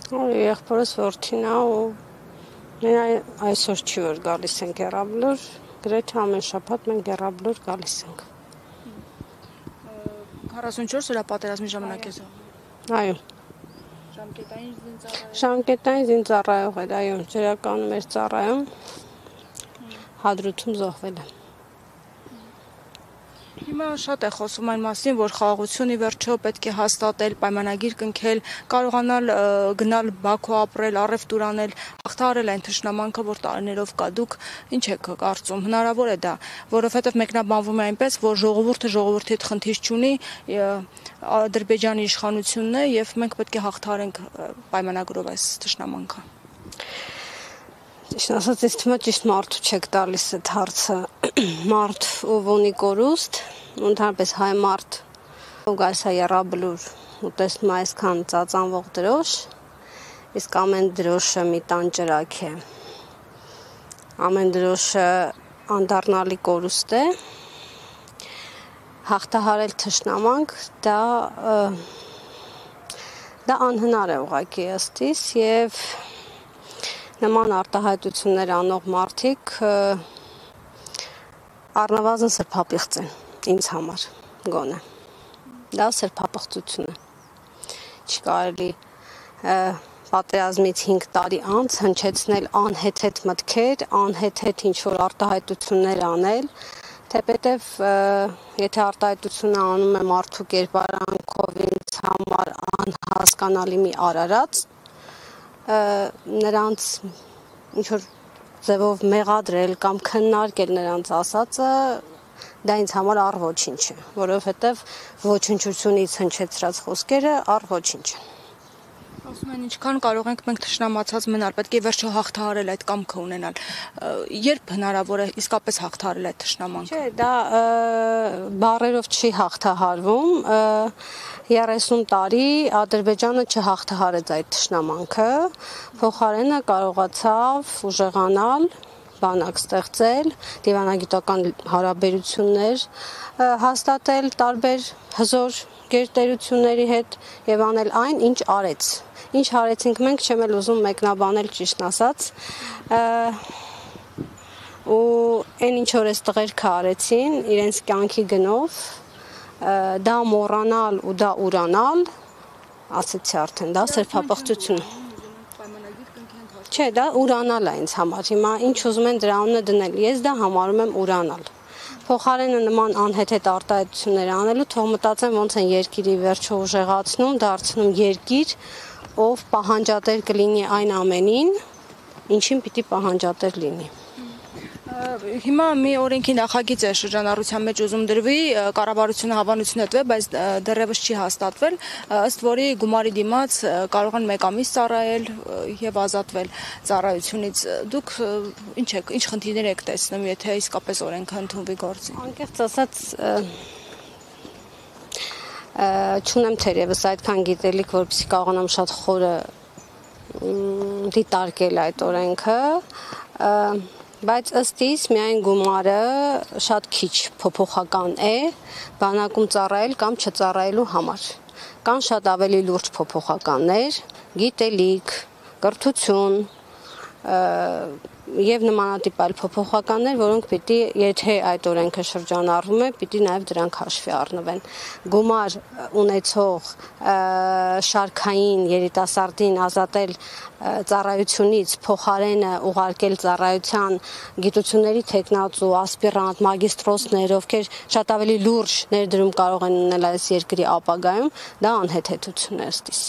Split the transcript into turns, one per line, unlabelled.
Եղբորս որդին է ու մենք այսօր չի որ գալիս ենք Եռաբլուր, գրեթե ամեն շաբաթ մենք Եռաբլուր գալիս ենք։
44 օրյա պատերազմի ժամանակ է զոհվել։
Այո։
Ժամկետային զինծառայող։
Ժամկետային զինծառայող էր, այո, ջրականում էր ծառայում, Հադրութում զոհվել է։
Հիմա շատ է խոսում այն մասին, որ խաղաղություն ի վերջո պետք է հաստատել, պայմանագիր կնքել, կարողանալ գնալ Բաքու ապրել, առևտուր անել, հաղթահարել այն թշնամանքը, որ տարիներով կա։ Դուք ինչ եք կարծում, հնարավոր է դա, որովհետև մեկնաբանվում է այնպես, որ ժողովուրդը ժողովրդի հետ խնդիր չունի, Ադրբեջանի իշխանությունն է եւ մենք պետք է հաղթահարենք պայմանագրով այս թշնամանքը։
Ճիշտ ասած, ես թվում է ճիշտ մարդու չեք տալիս այդ հարցը, մարդ ով ունի կորուստ, ընդհանրապես հայ մարդ, ու գալիս է Եռաբլուր ու տեսնում է այսքան ծածանվող դրոշ, իսկ ամեն դրոշը մի տան ճրագ է, ամեն դրոշը անդառնալի կորուստ է, հաղթահարել թշնամանք, դա անհնար է ուղղակի ըստիս եւ նման արտահայտություններ անող մարդիկ առնվազն սրբապիղծ են ինձ համար գոնե։ Դա սրբապղծություն է։ Չի կարելի պատերազմից 5 տարի անց հնչեցնել անհեթեթ մտքեր, անհեթեթ ինչ-որ արտահայտություններ անել, թեպետև եթե արտահայտությունը անում է մարդու կերպարանքով ինձ համար անհասկանալի մի արարած, նրանց ինչ-որ ձևով մեղադրել կամ քննարկել նրանց ասածը, դա ինձ համար առ ոչինչ է, որովհետև ոչնչությունից հնչեցրած խոսքերը առ ոչինչ են։
Ասում են ինչքան կարող ենք մենք թշնամացած մնալ, պետք է վերջո հաղթահարել այդ կամքը ունենալ։ Երբ հնարավոր է իսկապես հաղթահարել այդ թշնամանքը։
Չէ, դա բառերով չի հաղթահարվում, 30 տարի Ադրբեջանը չհաղթահարեց այդ թշնամանքը, փոխարենը կարողացավ ուժեղանալ, բանակ ստեղծել, դիվանագիտական հարաբերություններ հաստատել տարբեր հզոր գերտերությունների հետ եւ անել այն, ինչ արեց։ Ինչ արեցինք մենք, չեմ էլ ուզում մեկնաբանել ճիշտ ասած, ու այն ինչ որ այս տղերքը արեցին, իրենց կյանքի գնով, դա մոռանալ ու դա ուրանալ, ասեցի արդեն, դա սրբապղծություն է։ Չէ, դա ուրանալ է ինձ համար։ Հիմա ինչ ուզում են դրա անունը դնել, ես դա համարում եմ ուրանալ։ Փոխարենը նման անհեթեթ արտահայտություններ անելու, թող մտածեն ոնց են երկիրի վերջո ուժեղացնում, դարձնում երկիր, ով պահանջատեր կլինի այն ամենին, ինչին պիտի պահանջատեր լինի։
Հիմա մի օրենքի նախագիծ է շրջանառության մեջ ուզում դրվի, կառավարությունը հավանություն է տվել, բայց դեռևս չի հաստատվել, ըստ որի գումարի դիմաց կարող են 1 ամիս ծառայել եւ ազատվել ծառայությունից։ Դուք ինչ խնդիրներ եք տեսնում, եթե իսկապես օրենքը ընդունվի գործի։
Անկեղծ ասած, չունեմ թերևս այդքան գիտելիք, որպեսզի կարողանամ շատ խորը դիտարկել այդ օրենքը, բայց ըստ իս միայն գումարը շատ քիչ փոփոխական է բանակում ծառայել կամ չծառայելու համար։ Կան շատ ավելի լուրջ փոփոխականներ, գիտելիք, կրթություն եւ նմանատիպ այլ փոփոխականներ, որոնք պիտի, եթե այդ օրենքը շրջանառվում է, պիտի նաեւ դրանք հաշվի առնվեն։ Գումար ունեցող շարքային երիտասարդին ազատել ծառայությունից, փոխարենը ուղարկել ծառայության գիտությունների թեկնածու, ասպիրանտ, մագիստրոսներ, ովքեր շատ ավելի լուրջ ներդրում կարող են ունել այս երկրի ապագայում, դա անհեթեթություն է ըստ իս։